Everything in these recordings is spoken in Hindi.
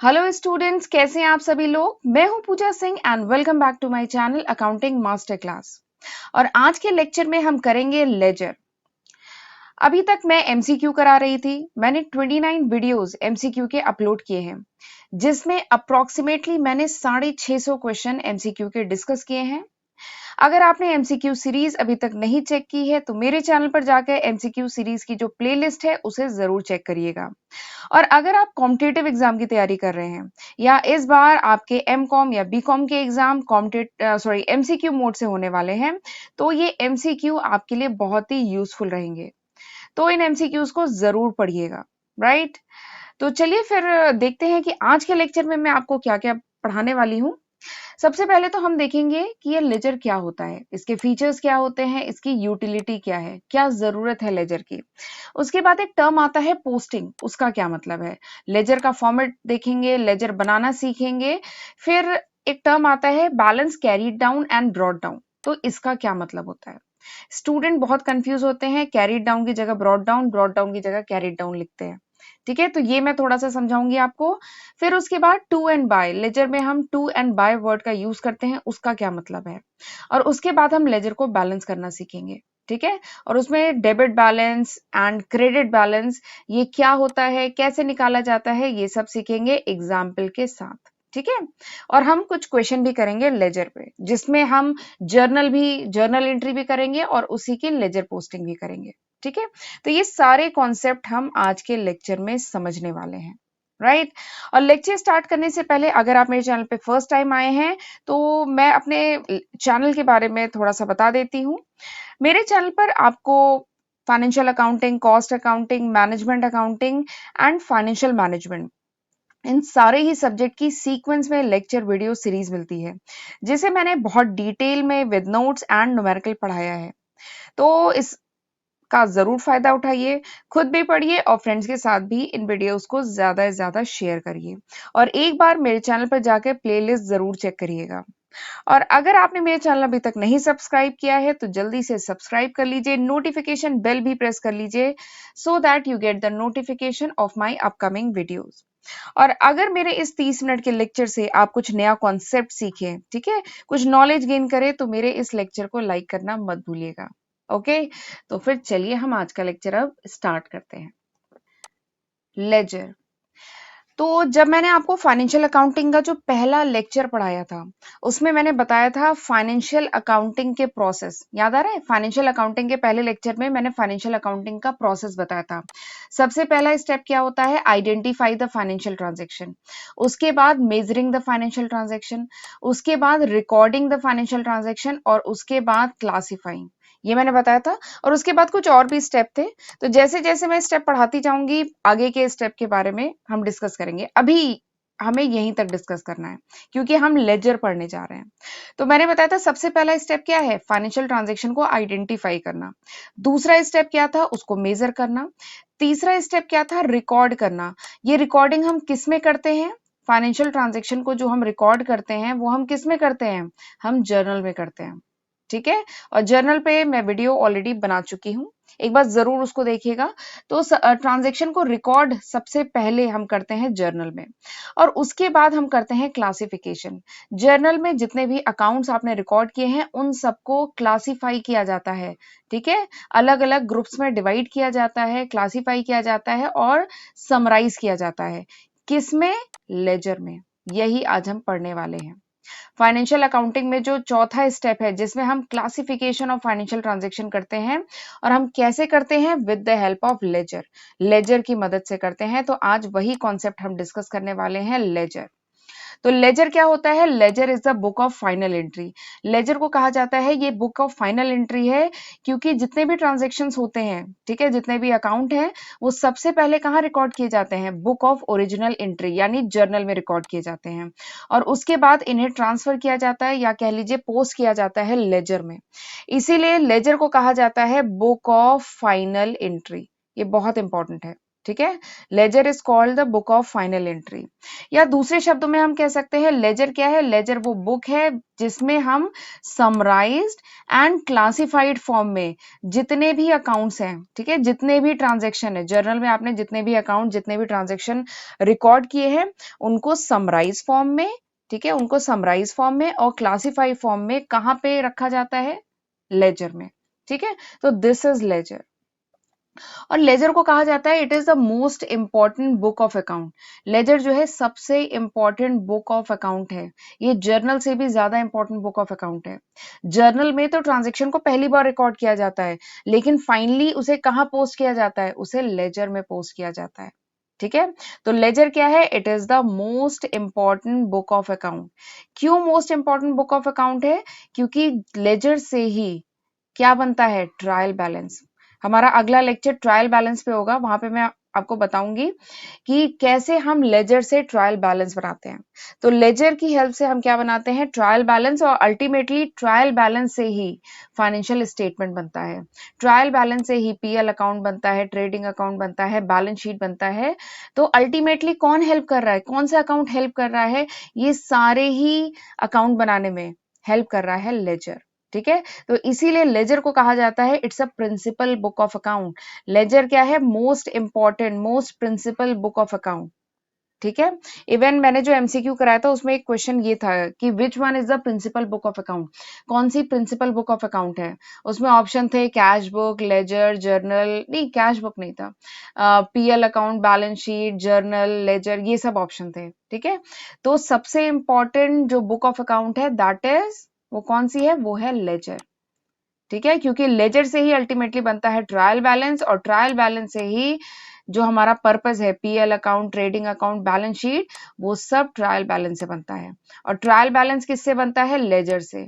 हेलो स्टूडेंट्स, कैसे हैं आप सभी लोग। मैं हूं Pooja Singh and welcome back to my channel accounting master class. और आज के लेक्चर में हम करेंगे लेजर। अभी तक मैं एमसीक्यू करा रही थी। मैंने 29 वीडियोस एमसीक्यू के अपलोड किए हैं, जिसमें अप्रोक्सीमेटली मैंने 650 क्वेश्चन एमसीक्यू के डिस्कस किए हैं। अगर आपने एमसीक्यू सीरीज अभी तक नहीं चेक की है तो मेरे चैनल पर जाकर एमसीक्यू सीरीज की जो प्लेलिस्ट है उसे जरूर चेक करिएगा। और अगर आप कॉम्पिटिटिव एग्जाम की तैयारी कर रहे हैं या इस बार आपके एमकॉम या बीकॉम के एग्जाम एमसीक्यू मोड से होने वाले हैं, तो ये एमसीक्यू आपके लिए बहुत ही यूजफुल रहेंगे। तो इन एमसीक्यूज को जरूर पढ़िएगा, राइट। तो चलिए फिर देखते हैं कि आज के लेक्चर में मैं आपको क्या क्या पढ़ाने वाली हूँ। सबसे पहले तो हम देखेंगे कि ये लेजर क्या होता है, इसके फीचर्स क्या होते हैं, इसकी यूटिलिटी क्या है, क्या जरूरत है लेजर की। उसके बाद एक टर्म आता है पोस्टिंग, उसका क्या मतलब है। लेजर का फॉर्मेट देखेंगे, लेजर बनाना सीखेंगे। फिर एक टर्म आता है balance carried down and brought down, तो इसका क्या मतलब होता है। स्टूडेंट बहुत कंफ्यूज होते हैं, कैरीड डाउन की जगह ब्रॉट डाउन की जगह कैरीड डाउन लिखते हैं। ठीक है, तो ये मैं थोड़ा सा समझाऊंगी आपको। फिर उसके बाद टू एंड बाय, लेजर में हम टू एंड बाय वर्ड का यूज करते हैं, उसका क्या मतलब है। और उसके बाद हम लेजर को बैलेंस करना सीखेंगे। ठीक है, और उसमें debit balance and credit balance ये क्या होता है, कैसे निकाला जाता है, ये सब सीखेंगे एग्जाम्पल के साथ। ठीक है, और हम कुछ क्वेश्चन भी करेंगे लेजर पे, जिसमें हम जर्नल एंट्री भी करेंगे और उसी की लेजर पोस्टिंग भी करेंगे। ठीक है, तो ये सारे कॉन्सेप्ट हम आज के लेक्चर में समझने वाले हैं, राइट। और लेक्चर स्टार्ट करने से पहले अगर आप मेरे चैनल पे फर्स्ट टाइम आए हैं तो मैं अपने चैनल के बारे में थोड़ा सा बता देती हूँ। मेरे चैनल पर आपको financial accounting, cost accounting, management accounting and financial management, इन सारे ही सब्जेक्ट की सीक्वेंस में लेक्चर वीडियो सीरीज मिलती है, जिसे मैंने बहुत डिटेल में विद नोट्स एंड न्यूमेरिकल पढ़ाया है। तो इस का जरूर फायदा उठाइए, खुद भी पढ़िए और फ्रेंड्स के साथ भी इन वीडियोस को ज्यादा से ज्यादा शेयर करिए। और एक बार मेरे चैनल पर जाकर प्लेलिस्ट जरूर चेक करिएगा। और अगर आपने मेरे चैनल अभी तक नहीं सब्सक्राइब किया है तो जल्दी से सब्सक्राइब कर लीजिए, नोटिफिकेशन बेल भी प्रेस कर लीजिए, so that you get the notification of my upcoming videos. और अगर मेरे इस 30 मिनट के लेक्चर से आप कुछ नया कॉन्सेप्ट सीखें, ठीक है, कुछ नॉलेज गेन करें, तो मेरे इस लेक्चर को लाइक करना मत भूलिएगा। ओके, तो फिर चलिए हम आज का लेक्चर अब स्टार्ट करते हैं। लेजर। तो जब मैंने आपको फाइनेंशियल अकाउंटिंग का जो पहला लेक्चर पढ़ाया था, उसमें मैंने बताया था फाइनेंशियल अकाउंटिंग के प्रोसेस, याद आ रहा है। फाइनेंशियल अकाउंटिंग के पहले लेक्चर में मैंने फाइनेंशियल अकाउंटिंग का प्रोसेस बताया था। सबसे पहला स्टेप क्या होता है, आइडेंटिफाई द फाइनेंशियल ट्रांजेक्शन। उसके बाद मेजरिंग द फाइनेंशियल ट्रांजेक्शन। उसके बाद रिकॉर्डिंग द फाइनेंशियल ट्रांजेक्शन और उसके बाद क्लासिफाइंग, ये मैंने बताया था। और उसके बाद कुछ और भी स्टेप थे। तो जैसे जैसे मैं स्टेप पढ़ाती जाऊंगी, आगे के स्टेप के बारे में हम डिस्कस करेंगे। अभी हमें यहीं तक डिस्कस करना है क्योंकि हम लेजर पढ़ने जा रहे हैं। तो मैंने बताया था सबसे पहला स्टेप क्या है, फाइनेंशियल ट्रांजैक्शन को आइडेंटिफाई करना। दूसरा स्टेप क्या था, उसको मेजर करना। तीसरा स्टेप क्या था, रिकॉर्ड करना। ये रिकॉर्डिंग हम किस में करते हैं, फाइनेंशियल ट्रांजैक्शन को जो हम रिकॉर्ड करते हैं वो हम किस में करते हैं, हम जर्नल में करते हैं। ठीक है, और जर्नल पे मैं वीडियो ऑलरेडी बना चुकी हूँ, एक बार जरूर उसको देखिएगा। तो ट्रांजैक्शन को रिकॉर्ड सबसे पहले हम करते हैं जर्नल में, और उसके बाद हम करते हैं क्लासिफिकेशन। जर्नल में जितने भी अकाउंट्स आपने रिकॉर्ड किए हैं उन सबको क्लासिफाई किया जाता है। ठीक है, अलग अलग ग्रुप्स में डिवाइड किया जाता है, क्लासिफाई किया जाता है और समराइज किया जाता है। किसमें, लेजर में। यही आज हम पढ़ने वाले हैं। फाइनेंशियल अकाउंटिंग में जो चौथा स्टेप है जिसमें हम क्लासिफिकेशन ऑफ फाइनेंशियल ट्रांजैक्शन करते हैं, और हम कैसे करते हैं, with the help of ledger. Ledger की मदद से करते हैं। तो आज वही कॉन्सेप्ट हम डिस्कस करने वाले हैं, लेजर। तो लेजर क्या होता है, ledger is the book of final entry. Ledger को कहा जाता है ये बुक ऑफ फाइनल एंट्री है, क्योंकि जितने भी ट्रांजेक्शन्स होते हैं, ठीक है, जितने भी अकाउंट हैं, वो सबसे पहले कहाँ रिकॉर्ड किए जाते हैं, बुक ऑफ ओरिजिनल एंट्री यानी जर्नल में रिकॉर्ड किए जाते हैं। और उसके बाद इन्हें ट्रांसफर किया जाता है या कह लीजिए पोस्ट किया जाता है लेजर में। इसीलिए लेजर को कहा जाता है बुक ऑफ फाइनल एंट्री। ये बहुत इंपॉर्टेंट है। ठीक है, ledger is called the book of final entry, या दूसरे शब्दों में हम कह सकते हैं लेजर क्या है, लेजर वो बुक है जिसमें हम समराइज्ड एंड क्लासिफाइड फॉर्म में जितने भी अकाउंट्स हैं, ठीक है, जितने भी ट्रांजैक्शन है जर्नल में आपने जितने भी अकाउंट जितने भी ट्रांजैक्शन रिकॉर्ड किए हैं उनको समराइज फॉर्म में, ठीक है, उनको समराइज फॉर्म में और क्लासिफाइड फॉर्म में कहां पे रखा जाता है, लेजर में, ठीक है, तो दिस इज लेजर। और लेजर को कहा जाता है it is the most important book of account, ledger जो है सबसे इंपॉर्टेंट बुक ऑफ अकाउंट है, ये जर्नल से भी ज्यादा इंपॉर्टेंट बुक ऑफ अकाउंट है। जर्नल में तो ट्रांजेक्शन को पहली बार रिकॉर्ड किया जाता है, लेकिन फाइनली उसे कहाँ पोस्ट किया जाता है, उसे लेजर में पोस्ट किया जाता है, ठीक है। तो लेजर क्या है, it is the most important book of account. क्यों most important book of account है, क्योंकि लेजर से ही क्या बनता है, ट्रायल बैलेंस। हमारा अगला लेक्चर ट्रायल बैलेंस पे होगा, वहां पे मैं आपको बताऊंगी कि कैसे हम लेजर से ट्रायल बैलेंस बनाते हैं। तो लेजर की हेल्प से हम क्या बनाते हैं, ट्रायल बैलेंस, और अल्टीमेटली ट्रायल बैलेंस से ही फाइनेंशियल स्टेटमेंट बनता है, ट्रायल बैलेंस से ही पीएल अकाउंट बनता है, ट्रेडिंग अकाउंट बनता है, बैलेंस शीट बनता है। तो अल्टीमेटली कौन हेल्प कर रहा है, कौन सा अकाउंट हेल्प कर रहा है, ये सारे ही अकाउंट बनाने में हेल्प कर रहा है लेजर, ठीक है। तो इसीलिए लेजर को कहा जाता है it's a principal book of account. Ledger क्या है, most important most principal book of account, ठीक है। इवन मैंने जो एमसीक्यू कराया था उसमें एक क्वेश्चन ये था कि which one is the principal book of account, कौन सी प्रिंसिपल बुक ऑफ अकाउंट है। उसमें ऑप्शन थे कैश बुक, लेजर, जर्नल, नहीं कैश बुक नहीं था, PL account, balance sheet, journal, ledger, ये सब ऑप्शन थे, ठीक है। तो सबसे इंपॉर्टेंट जो बुक ऑफ अकाउंट है दैट इज, वो कौन सी है, वो है लेजर, ठीक है, क्योंकि लेजर से ही अल्टीमेटली बनता है ट्रायल बैलेंस, और ट्रायल बैलेंस से ही जो हमारा पर्पस है, PL account, trading account, balance sheet, वो सब ट्रायल बैलेंस से बनता है। और ट्रायल बैलेंस किससे बनता है, लेजर से,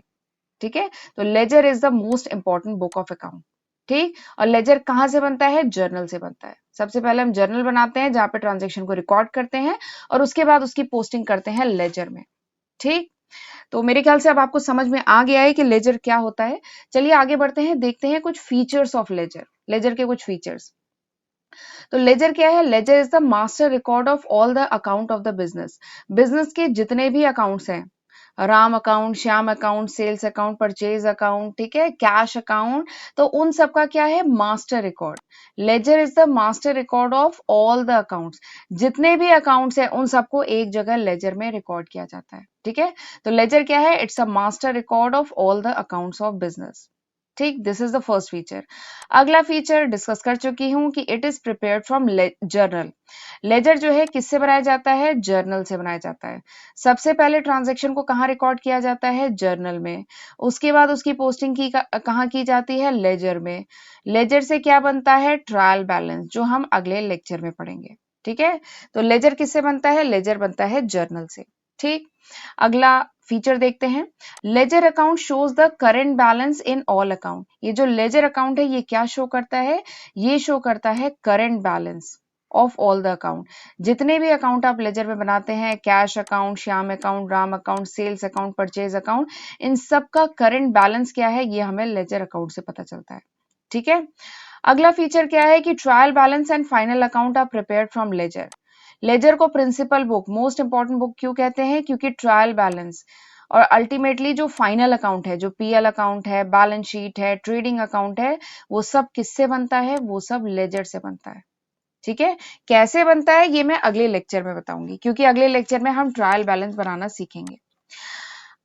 ठीक है। तो ledger is the most important book of account, ठीक। और लेजर कहां से बनता है, जर्नल से बनता है। सबसे पहले हम जर्नल बनाते हैं जहां पे ट्रांजेक्शन को रिकॉर्ड करते हैं, और उसके बाद उसकी पोस्टिंग करते हैं लेजर में, ठीक। तो मेरे ख्याल से अब आपको समझ में आ गया है कि लेजर क्या होता है। चलिए आगे बढ़ते हैं, देखते हैं कुछ फीचर्स ऑफ लेजर, लेजर के कुछ फीचर्स। तो लेजर क्या है, ledger is the master record of all the account of the business, business के जितने भी अकाउंट्स हैं, Ram account, Shyam account, sales account, purchase account, ठीक है, कैश अकाउंट, तो उन सब का क्या है, master record. Ledger is the master record of all the accounts, जितने भी अकाउंट्स हैं उन सबको एक जगह लेजर में रिकॉर्ड किया जाता है, ठीक है। तो लेजर क्या है, it's a master record of all the accounts of business, ठीक। This is the first feature. अगला फीचर डिस्कस कर चुकी हूं कि it is prepared from journal. Ledger जो है किससे बनाया जाता है, जर्नल से बनाया जाता है। सबसे पहले ट्रांजैक्शन को कहाँ रिकॉर्ड किया जाता है, जर्नल में, उसके बाद उसकी पोस्टिंग की कहाँ की जाती है, लेजर में। लेजर से क्या बनता है, ट्रायल बैलेंस, जो हम अगले लेक्चर में पढ़ेंगे, ठीक है। तो लेजर किससे बनता है, लेजर बनता है जर्नल से, ठीक। अगला फीचर देखते हैं, ledger account shows the current balance in all account. ये जो लेजर अकाउंट है ये क्या शो करता है, ये शो करता है current balance of all the account. जितने भी अकाउंट आप लेजर में बनाते हैं, cash account, Shyam account, Ram account, sales account, purchase account, इन सब का करंट बैलेंस क्या है, ये हमें लेजर अकाउंट से पता चलता है, ठीक है। अगला फीचर क्या है कि trial balance and final account are prepared from ledger. Ledger को principal book, most important book क्यों कहते हैं, क्योंकि ट्रायल बैलेंस और अल्टीमेटली जो फाइनल अकाउंट है, जो पीएल अकाउंट है, बैलेंस शीट है, ट्रेडिंग अकाउंट है, वो सब किससे बनता है, वो सब लेजर से बनता है, ठीक है। कैसे बनता है ये मैं अगले लेक्चर में बताऊंगी, क्योंकि अगले लेक्चर में हम ट्रायल बैलेंस बनाना सीखेंगे।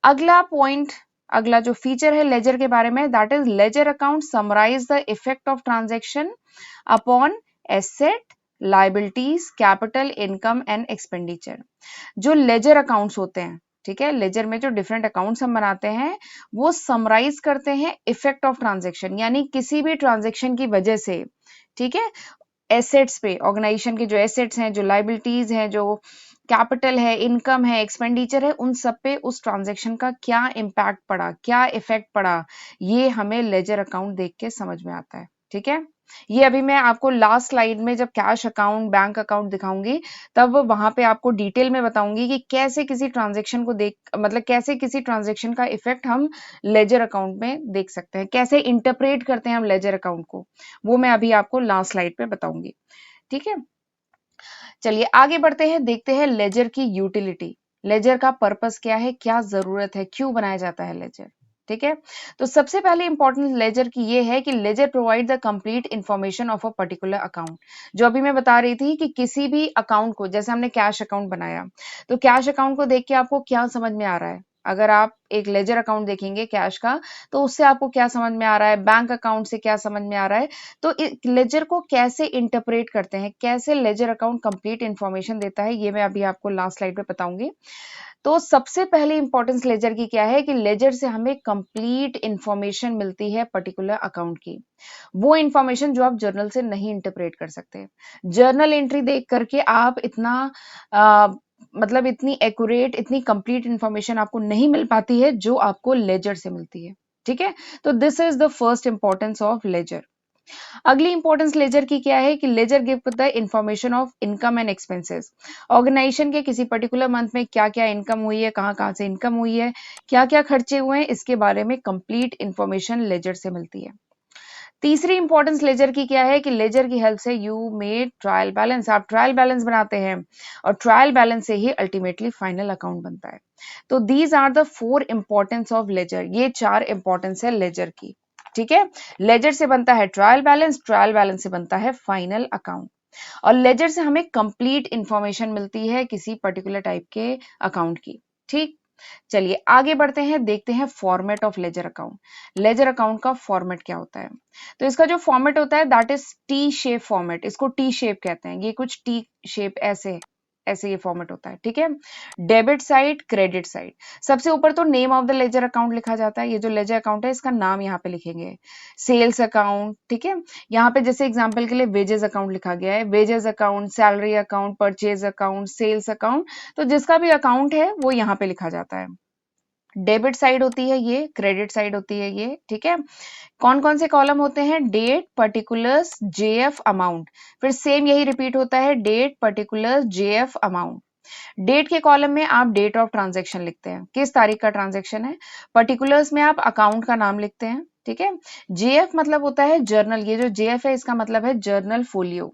अगला पॉइंट, अगला जो फीचर है लेजर के बारे में, that is ledger account summarise the effect of transaction upon asset, liabilities, capital, income and expenditure. जो लेजर अकाउंट्स होते हैं, ठीक है, लेजर में जो डिफरेंट अकाउंट्स हम बनाते हैं वो समराइज करते हैं इफेक्ट ऑफ ट्रांजैक्शन, यानी किसी भी ट्रांजैक्शन की वजह से, ठीक है, एसेट्स पे, ऑर्गेनाइजेशन के जो एसेट्स हैं, जो लाइबिलिटीज हैं, जो कैपिटल है, इनकम है, एक्सपेंडिचर है, उन सब पे उस ट्रांजैक्शन का क्या इम्पैक्ट पड़ा, क्या इफेक्ट पड़ा, ये हमें लेजर अकाउंट देख के समझ में आता है, ठीक है। ये अभी मैं आपको लास्ट स्लाइड में जब कैश अकाउंट, बैंक अकाउंट दिखाऊंगी तब वहां पे आपको डिटेल में बताऊंगी कि कैसे किसी ट्रांजैक्शन को देख, मतलब कैसे किसी ट्रांजैक्शन का इफेक्ट हम लेजर अकाउंट में देख सकते हैं, कैसे इंटरप्रेट करते हैं हम लेजर अकाउंट को, वो मैं अभी आपको लास्ट स्लाइड पे बताऊंगी, ठीक है। चलिए आगे बढ़ते हैं, देखते हैं लेजर की यूटिलिटी। लेजर का पर्पस क्या है, क्या जरूरत है, क्यों बनाया जाता है लेजर। ठीक है, तो सबसे पहले इंपॉर्टेंट लेजर की ये है कि ledger provide the complete information of a particular account. जो अभी मैं बता रही थी कि किसी भी अकाउंट को, जैसे हमने कैश अकाउंट बनाया, तो कैश अकाउंट को देख के आपको क्या समझ में आ रहा है, अगर आप एक लेजर अकाउंट देखेंगे कैश का, तो उससे आपको क्या समझ में आ रहा है, बैंक अकाउंट से क्या समझ में आ रहा है। तो लेजर को कैसे इंटरप्रेट करते हैं, कैसे लेजर अकाउंट कंप्लीट इंफॉर्मेशन देता है, ये मैं अभी आपको लास्ट स्लाइड पे बताऊंगी। तो सबसे पहले इंपॉर्टेंस लेजर की क्या है कि लेजर से हमें कंप्लीट इंफॉर्मेशन मिलती है पर्टिकुलर अकाउंट की, वो इंफॉर्मेशन जो आप जर्नल से नहीं इंटरप्रेट कर सकते। जर्नल एंट्री देख करके आप इतना आ, मतलब इतनी एक्यूरेट, इतनी कंप्लीट इंफॉर्मेशन आपको नहीं मिल पाती है जो आपको लेजर से मिलती है। ठीक है, तो this is the first importance of ledger. अगली इंपॉर्टेंस लेजर की क्या है कि ledger give the information of income and expenses. Organisation के किसी पर्टिकुलर मंथ में क्या क्या इनकम हुई है, कहाँ कहाँ से इनकम हुई है, क्या क्या खर्चे हुए हैं, इसके बारे में कंप्लीट इंफॉर्मेशन लेजर से मिलती है। तीसरी इंपॉर्टेंस लेजर की क्या है कि लेजर की हेल्प से यू मेड ट्रायल बैलेंस, आप ट्रायल बैलेंस बनाते हैं और ट्रायल बैलेंस से ही अल्टीमेटली फाइनल अकाउंट बनता है। तो these are the four importance of ledger, ये चार इंपॉर्टेंस है लेजर की। ठीक है, लेजर से बनता है ट्रायल बैलेंस, ट्रायल बैलेंस से बनता है फाइनल अकाउंट, और लेजर से हमें कंप्लीट इंफॉर्मेशन मिलती है किसी पर्टिकुलर टाइप के अकाउंट की। ठीक, चलिए आगे बढ़ते हैं, देखते हैं format of ledger account. Ledger account का फॉर्मेट क्या होता है, तो इसका जो फॉर्मेट होता है that is T shape format, इसको टी शेप कहते हैं, ये कुछ टी शेप ऐसे ऐसे ये फॉर्मेट होता है। ठीक है, डेबिट साइड, क्रेडिट साइड, सबसे ऊपर तो name of the ledger account लिखा जाता है, ये जो लेजर अकाउंट है इसका नाम यहाँ पे लिखेंगे। सेल्स अकाउंट, ठीक है, यहाँ पे जैसे एग्जांपल के लिए वेजेस अकाउंट लिखा गया है, wages account, salary account, purchase account, sales account, तो जिसका भी अकाउंट है वो यहाँ पे लिखा जाता है। डेबिट साइड होती है ये, क्रेडिट साइड होती है ये। ठीक है, कौन कौन से कॉलम होते हैं, डेट, पर्टिकुलर्स, जेएफ, अमाउंट, फिर सेम यही रिपीट होता है, date, particulars, JF, amount. Date के कॉलम में आप डेट ऑफ ट्रांजैक्शन लिखते हैं, किस तारीख का ट्रांजैक्शन है। पर्टिकुलर्स में आप अकाउंट का नाम लिखते हैं। ठीक है, जेएफ मतलब होता है जर्नल, ये जो जेएफ है इसका मतलब है जर्नल फोलियो।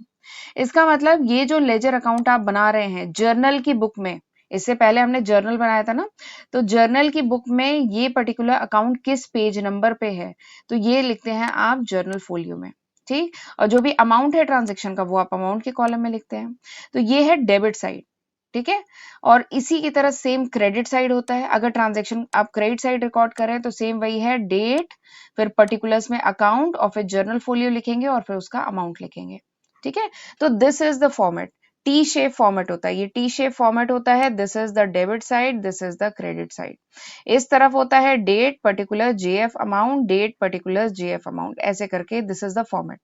इसका मतलब ये जो लेजर अकाउंट आप बना रहे हैं जर्नल की बुक में, इससे पहले हमने जर्नल बनाया था ना, तो जर्नल की बुक में ये पर्टिकुलर अकाउंट किस पेज नंबर पे है, तो ये लिखते हैं आप जर्नल फोलियो में। ठीक, और जो भी अमाउंट है ट्रांजेक्शन का वो आप अमाउंट के कॉलम में लिखते हैं। तो ये है डेबिट साइड। ठीक है, और इसी की तरह सेम क्रेडिट साइड होता है, अगर ट्रांजेक्शन आप क्रेडिट साइड रिकॉर्ड करें तो सेम वही है, डेट, फिर पर्टिकुलर्स में अकाउंट, और फिर जर्नल फोलियो लिखेंगे और फिर उसका अमाउंट लिखेंगे। ठीक है, तो this is the format, T shape format होता है, ये टी शेप फॉर्मेट होता है। This is the debit side, this is the credit side. इस तरफ होता है date particular JF amount, date particular JF amount, ऐसे करके दिस इज द फॉर्मेट।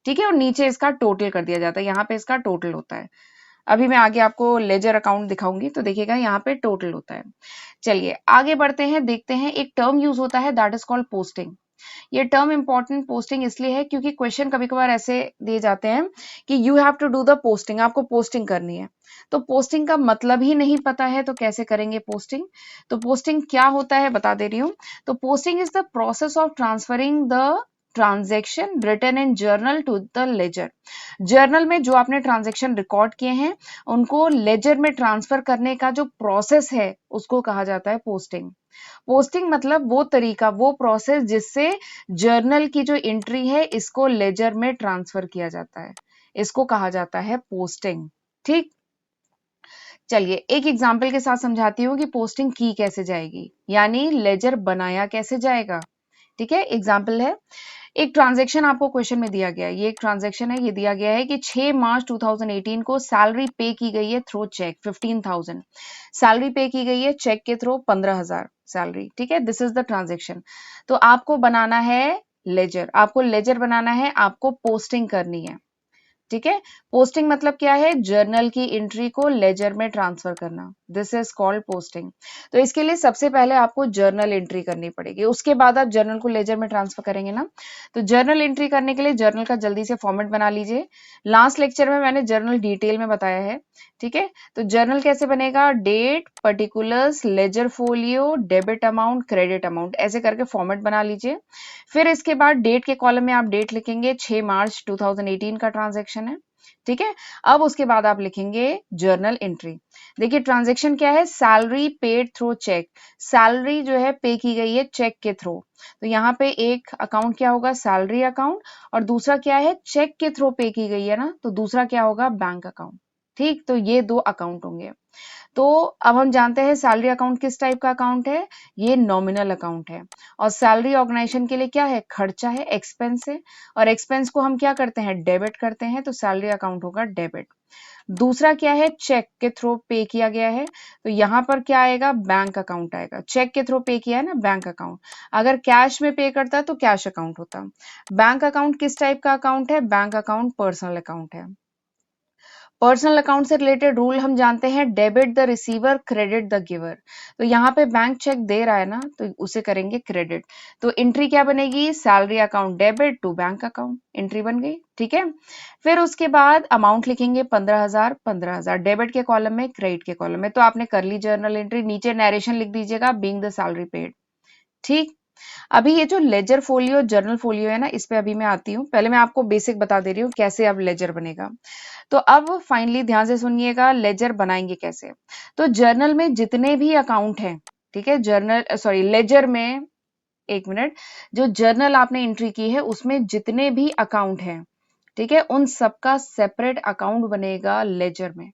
ठीक है, और नीचे इसका टोटल कर दिया जाता है, यहाँ पे इसका टोटल होता है। अभी मैं आगे आपको लेजर अकाउंट दिखाऊंगी तो देखिएगा यहाँ पे टोटल होता है। चलिए आगे बढ़ते हैं, देखते हैं एक टर्म यूज होता है दैट इज कॉल्ड पोस्टिंग। ये टर्म इंपॉर्टेंट पोस्टिंग इसलिए है क्योंकि क्वेश्चन कभी कभार ऐसे दिए जाते हैं कि you have to do the posting, आपको पोस्टिंग करनी है, तो पोस्टिंग का मतलब ही नहीं पता है तो कैसे करेंगे पोस्टिंग। तो पोस्टिंग क्या होता है बता दे रही हूँ। तो posting is the process of transferring the transaction written in journal to the ledger. Journal में जो आपने ट्रांजेक्शन रिकॉर्ड किए हैं उनको लेजर में ट्रांसफर करने का जो प्रोसेस है उसको कहा जाता है पोस्टिंग। पोस्टिंग मतलब वो तरीका, वो प्रोसेस जिससे जर्नल की जो एंट्री है इसको लेजर में ट्रांसफर किया जाता है, इसको कहा जाता है पोस्टिंग। ठीक, चलिए एक एग्जांपल के साथ समझाती हूँ कि पोस्टिंग की कैसे जाएगी, यानी लेजर बनाया कैसे जाएगा। ठीक है, एग्जांपल है, एक ट्रांजैक्शन आपको क्वेश्चन में दिया गया है, ये एक ट्रांजैक्शन है, ये दिया गया है कि 6 मार्च 2018 को सैलरी पे की गई है थ्रू चेक 15,000, सैलरी पे की गई है चेक के थ्रू 15,000 सैलरी। ठीक है, दिस इज द ट्रांजैक्शन। तो आपको बनाना है लेजर, आपको लेजर बनाना है, आपको पोस्टिंग करनी है। ठीक है, पोस्टिंग मतलब क्या है, जर्नल की एंट्री को लेजर में ट्रांसफर करना, दिस इज कॉल्ड पोस्टिंग। तो इसके लिए सबसे पहले आपको जर्नल एंट्री करनी पड़ेगी, उसके बाद आप जर्नल को लेजर में ट्रांसफर करेंगे ना। तो जर्नल एंट्री करने के लिए जर्नल का जल्दी से फॉर्मेट बना लीजिए, लास्ट लेक्चर में मैंने जर्नल डिटेल में बताया है। ठीक है, तो जर्नल कैसे बनेगा, date, particulars, ledger folio, debit amount, credit amount, ऐसे करके फॉर्मेट बना लीजिए। फिर इसके बाद डेट के कॉलम में आप डेट लिखेंगे, 6 मार्च 2018 का ट्रांजैक्शन है। ठीक है। अब उसके बाद आप लिखेंगे जर्नल एंट्री। देखिए ट्रांजैक्शन क्या है, salary paid through cheque, salary जो है पे की गई है चेक के थ्रू। तो यहाँ पे एक अकाउंट क्या होगा, सैलरी अकाउंट, और दूसरा क्या है, चेक के थ्रू पे की गई है ना, तो दूसरा क्या होगा, बैंक अकाउंट। ठीक, तो ये दो अकाउंट होंगे। तो अब हम जानते हैं सैलरी अकाउंट किस टाइप का अकाउंट है, ये नॉमिनल अकाउंट है। और सैलरी ऑर्गेनाइजेशन के लिए क्या है, खर्चा है, एक्सपेंस है, और एक्सपेंस को हम क्या करते हैं, डेबिट करते हैं, तो सैलरी अकाउंट होगा डेबिट। दूसरा क्या है, चेक के थ्रू पे किया गया है, तो यहाँ पर क्या आएगा, बैंक अकाउंट आएगा। चेक के थ्रू पे किया है ना, बैंक अकाउंट। अगर कैश में पे करता तो कैश अकाउंट होता। बैंक अकाउंट किस टाइप का अकाउंट है, बैंक अकाउंट पर्सनल अकाउंट है। पर्सनल अकाउंट से रिलेटेड रूल हम जानते हैं, debit the receiver credit the giver. तो यहाँ पे बैंक चेक दे रहा है ना, तो उसे करेंगे क्रेडिट। तो एंट्री क्या बनेगी, salary account debit to bank account, entry बन गई। ठीक है, फिर उसके बाद अमाउंट लिखेंगे 15,000, 15,000 डेबिट के कॉलम में, क्रेडिट के कॉलम में। तो आपने कर ली जर्नल एंट्री, नीचे नरेशन लिख दीजिएगा, बीइंग द सैलरी पेड। ठीक, अभी ये जो लेजर फोलियो जर्नल फोलियो है ना, इस पे अभी मैं आती हूँ। पहले मैं आपको बेसिक बता दे रही हूँ कैसे अब लेजर बनेगा। तो अब फाइनली ध्यान से सुनिएगा, लेजर बनाएंगे कैसे। तो जर्नल में जितने भी अकाउंट हैं, ठीक है, जर्नल सॉरी लेजर में, एक मिनट, जो जर्नल आपने एंट्री की है उसमें जितने भी अकाउंट हैं, ठीक है, उन सबका सेपरेट अकाउंट बनेगा लेजर में।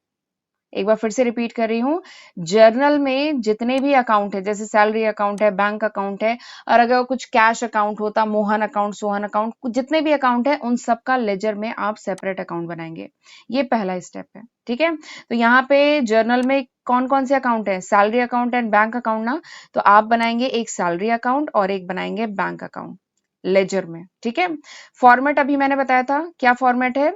एक बार फिर से रिपीट कर रही हूँ, जर्नल में जितने भी अकाउंट है, जैसे सैलरी अकाउंट है, बैंक अकाउंट है, और अगर कुछ कैश अकाउंट होता, मोहन अकाउंट, सोहन अकाउंट, जितने भी अकाउंट है उन सबका लेजर में आप सेपरेट अकाउंट बनाएंगे। ये पहला स्टेप है। ठीक है, तो यहाँ पे जर्नल में कौन कौन से अकाउंट है, salary account and bank account ना, तो आप बनाएंगे एक सैलरी अकाउंट और एक बनाएंगे बैंक अकाउंट लेजर में। ठीक है, फॉर्मेट अभी मैंने बताया था, क्या फॉर्मेट है,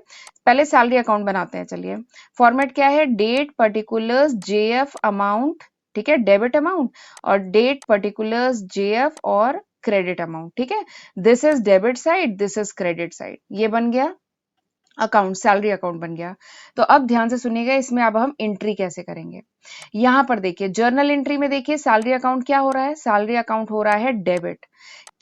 पहले सैलरी अकाउंट बनाते हैं। चलिए, फॉर्मेट क्या है, डेट पर्टिकुलर्स जेएफ अमाउंट, ठीक है, डेबिट अमाउंट, और डेट पर्टिकुलर्स जेएफ और क्रेडिट अमाउंट। ठीक है, this is debit side, this is credit side. ये बन गया अकाउंट, सैलरी अकाउंट बन गया। तो अब ध्यान से सुनिएगा, इसमें अब हम एंट्री कैसे करेंगे। यहां पर देखिए जर्नल एंट्री में, देखिए सैलरी अकाउंट क्या हो रहा है, सैलरी अकाउंट हो रहा है डेबिट।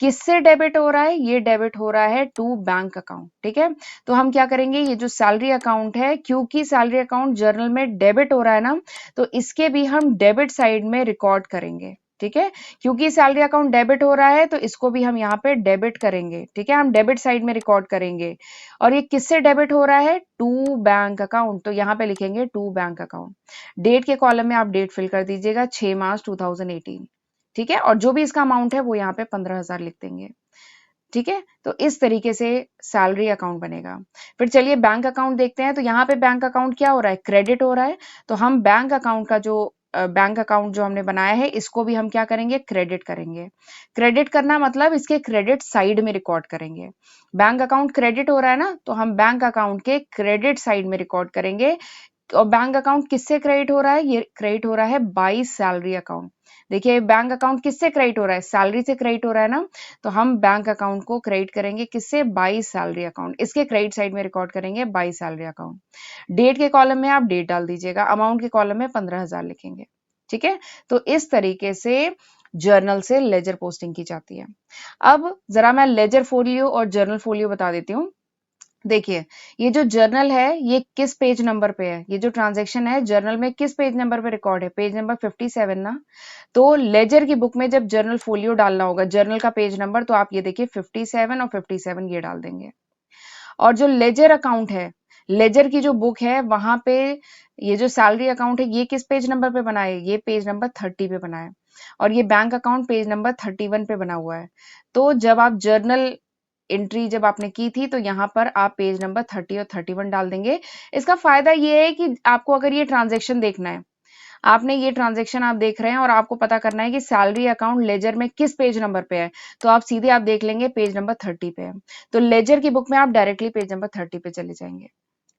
किससे डेबिट हो रहा है, ये डेबिट हो रहा है टू बैंक अकाउंट। ठीक है, तो हम क्या करेंगे, ये जो सैलरी अकाउंट है, क्योंकि सैलरी अकाउंट जर्नल में डेबिट हो रहा है ना, तो इसके भी हम डेबिट साइड में रिकॉर्ड करेंगे। ठीक है, क्योंकि सैलरी अकाउंट डेबिट हो रहा है तो इसको भी हम यहाँ पे डेबिट करेंगे। ठीक है, हम डेबिट साइड में रिकॉर्ड करेंगे। और ये किससे डेबिट हो रहा है, टू बैंक अकाउंट, तो यहाँ पे लिखेंगे टू बैंक अकाउंट। डेट के कॉलम में आप डेट फिल कर दीजिएगा, 6 मार्च 2018। ठीक है, और जो भी इसका अमाउंट है वो यहाँ पे 15,000 लिख देंगे। ठीक है, तो इस तरीके से सैलरी अकाउंट बनेगा। फिर चलिए बैंक अकाउंट देखते हैं। तो यहाँ पे बैंक अकाउंट क्या हो रहा है, क्रेडिट हो रहा है, तो हम बैंक अकाउंट का जो बैंक अकाउंट जो हमने बनाया है, इसको भी हम क्या करेंगे, क्रेडिट करेंगे। क्रेडिट करना मतलब इसके क्रेडिट साइड में रिकॉर्ड करेंगे। बैंक अकाउंट क्रेडिट हो रहा है ना, तो हम बैंक अकाउंट के क्रेडिट साइड में रिकॉर्ड करेंगे। और बैंक अकाउंट किससे क्रेडिट हो रहा है, ये क्रेडिट हो रहा है बाई सैलरी अकाउंट। देखिए बैंक अकाउंट किससे क्रेडिट हो रहा है, सैलरी से क्रेडिट हो रहा है ना, तो हम बैंक अकाउंट को क्रेडिट करेंगे किससे, बाई सैलरी अकाउंट। इसके क्रेडिट साइड में रिकॉर्ड करेंगे बाई सैलरी अकाउंट। डेट के कॉलम में आप डेट डाल दीजिएगा, अमाउंट के कॉलम में 15,000 लिखेंगे। ठीक है, तो इस तरीके से जर्नल से लेजर पोस्टिंग की जाती है। अब जरा मैं लेजर फोलियो और जर्नल फोलियो बता देती हूँ। देखिए, ये जो जर्नल है ये किस पेज नंबर पे है, ये जो ट्रांजैक्शन है जर्नल में किस पेज नंबर पे रिकॉर्ड है, पेज नंबर 57 ना। तो लेजर की बुक में जब जर्नल फोलियो डालना होगा, जर्नल का पेज नंबर, तो आप ये देखिए 57 और 57 ये डाल देंगे। और जो लेजर अकाउंट है, लेजर की जो बुक है वहां पे ये जो सैलरी अकाउंट है ये किस पेज नंबर पे बना है, ये पेज नंबर 30 पे बना है। और ये बैंक अकाउंट पेज नंबर 31 पे बना हुआ है। तो जब आप जर्नल एंट्री जब आपने की थी तो यहाँ पर आप पेज नंबर 30 और 31 डाल देंगे। इसका फायदा ये है कि आपको अगर ये ट्रांजेक्शन देखना है, आपने ये ट्रांजेक्शन आप देख रहे हैं और आपको पता करना है कि सैलरी अकाउंट लेजर में किस पेज नंबर पे है, तो आप सीधे आप देख लेंगे पेज नंबर 30 पे है। तो लेजर की बुक में आप डायरेक्टली पेज नंबर 30 पे चले जाएंगे।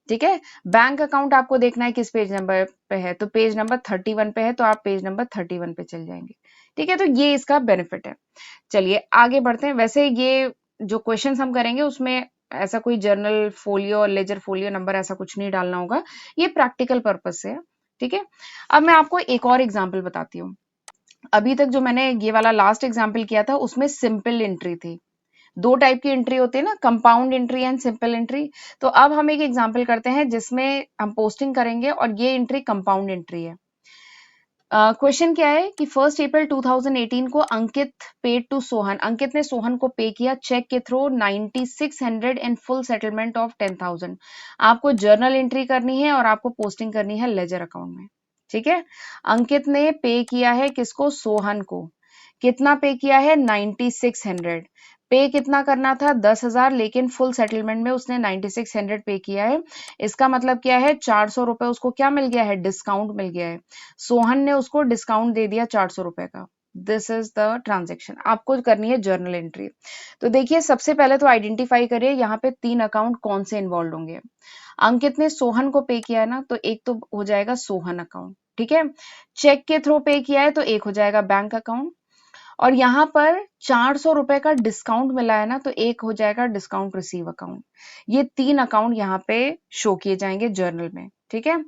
ठीक है, बैंक अकाउंट आपको देखना है किस पेज नंबर पे है, तो पेज नंबर 31 पे है, तो आप पेज नंबर 31 पे चल जाएंगे। ठीक है, तो ये इसका बेनिफिट है। चलिए आगे बढ़ते हैं। वैसे ये जो क्वेश्चंस हम करेंगे उसमें ऐसा कोई जर्नल फोलियो और लेजर फोलियो नंबर ऐसा कुछ नहीं डालना होगा, ये प्रैक्टिकल पर्पस से है। ठीक है, अब मैं आपको एक और एग्जाम्पल बताती हूँ। अभी तक जो मैंने ये वाला लास्ट एग्जाम्पल किया था उसमें सिंपल एंट्री थी, दो टाइप की एंट्री होती है ना, compound entry and simple entry. तो अब हम एक एग्जांपल करते हैं जिसमें हम पोस्टिंग करेंगे और ये एंट्री कंपाउंड एंट्री है। क्वेश्चन क्या है कि 1 अप्रैल 2018 को अंकित पेड टू सोहन, अंकित ने सोहन को पे किया चेक के through 9600 in full settlement of 10,000। आपको जर्नल एंट्री करनी है और आपको पोस्टिंग करनी है लेजर अकाउंट में। ठीक है, अंकित ने पे किया है किसको, सोहन को। कितना पे किया है, 9600। पे कितना करना था, 10,000, लेकिन फुल सेटलमेंट में उसने 9600 पे किया है। इसका मतलब क्या है, 400 रुपए उसको क्या मिल गया है, डिस्काउंट मिल गया है। सोहन ने उसको डिस्काउंट दे दिया 400 रुपए का। This is the transaction. आपको करनी है जर्नल एंट्री। तो देखिए, सबसे पहले तो आइडेंटिफाई करिए यहाँ पे 3 अकाउंट कौन से इन्वॉल्व होंगे। अंकित ने सोहन को पे किया है ना, तो एक तो हो जाएगा सोहन अकाउंट। ठीक है, चेक के थ्रू पे किया है तो एक हो जाएगा बैंक अकाउंट, और यहाँ पर 400 रुपए का डिस्काउंट मिला है ना, तो एक हो जाएगा डिस्काउंट रिसीव अकाउंट। ये 3 अकाउंट यहाँ पे शो किए जाएंगे जर्नल में। ठीक है,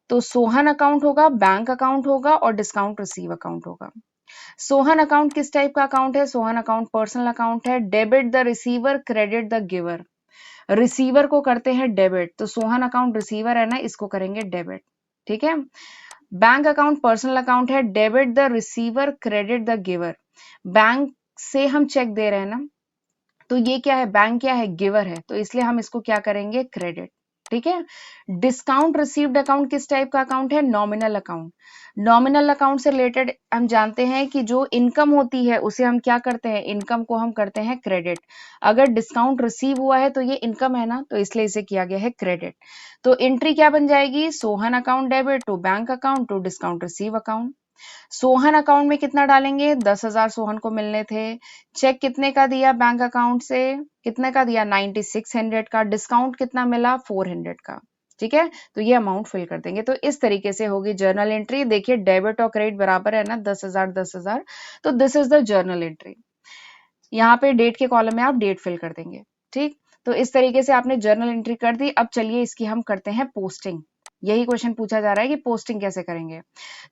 तो सोहन अकाउंट होगा, बैंक अकाउंट होगा और डिस्काउंट रिसीव अकाउंट होगा। सोहन अकाउंट किस टाइप का अकाउंट है, सोहन अकाउंट पर्सनल अकाउंट है। Debit the receiver, credit the giver. Receiver को करते हैं डेबिट, तो सोहन अकाउंट रिसीवर है ना, इसको करेंगे डेबिट। ठीक है, बैंक अकाउंट पर्सनल अकाउंट है, debit the receiver, credit the giver. Bank से हम चेक दे रहे हैं ना, तो ये क्या है, बैंक क्या है, गिवर है, तो इसलिए हम इसको क्या करेंगे, क्रेडिट। ठीक है, डिस्काउंट रिसीव्ड अकाउंट किस टाइप का अकाउंट है, नॉमिनल अकाउंट। नॉमिनल अकाउंट से रिलेटेड हम जानते हैं कि जो इनकम होती है उसे हम क्या करते हैं, इनकम को हम करते हैं क्रेडिट। अगर डिस्काउंट रिसीव हुआ है तो ये इनकम है ना, तो इसलिए इसे किया गया है क्रेडिट। तो एंट्री क्या बन जाएगी, Sohan account debit to bank account to discount receive account. Sohan account में कितना डालेंगे, 10,000 सोहन को मिलने थे। चेक कितने का दिया बैंक अकाउंट से, कितने का दिया, 9600 का। डिस्काउंट कितना मिला, 400 का। ठीक है, तो ये अमाउंट फिल कर देंगे। तो इस तरीके से होगी जर्नल एंट्री। देखिए, डेबिट और क्रेडिट बराबर है ना, 10,000 10,000, तो this is the journal entry. यहाँ पे डेट के कॉलम में आप डेट फिल कर देंगे। ठीक, तो इस तरीके से आपने जर्नल एंट्री कर दी। अब चलिए इसकी हम करते हैं पोस्टिंग। यही क्वेश्चन पूछा जा रहा है कि पोस्टिंग कैसे करेंगे।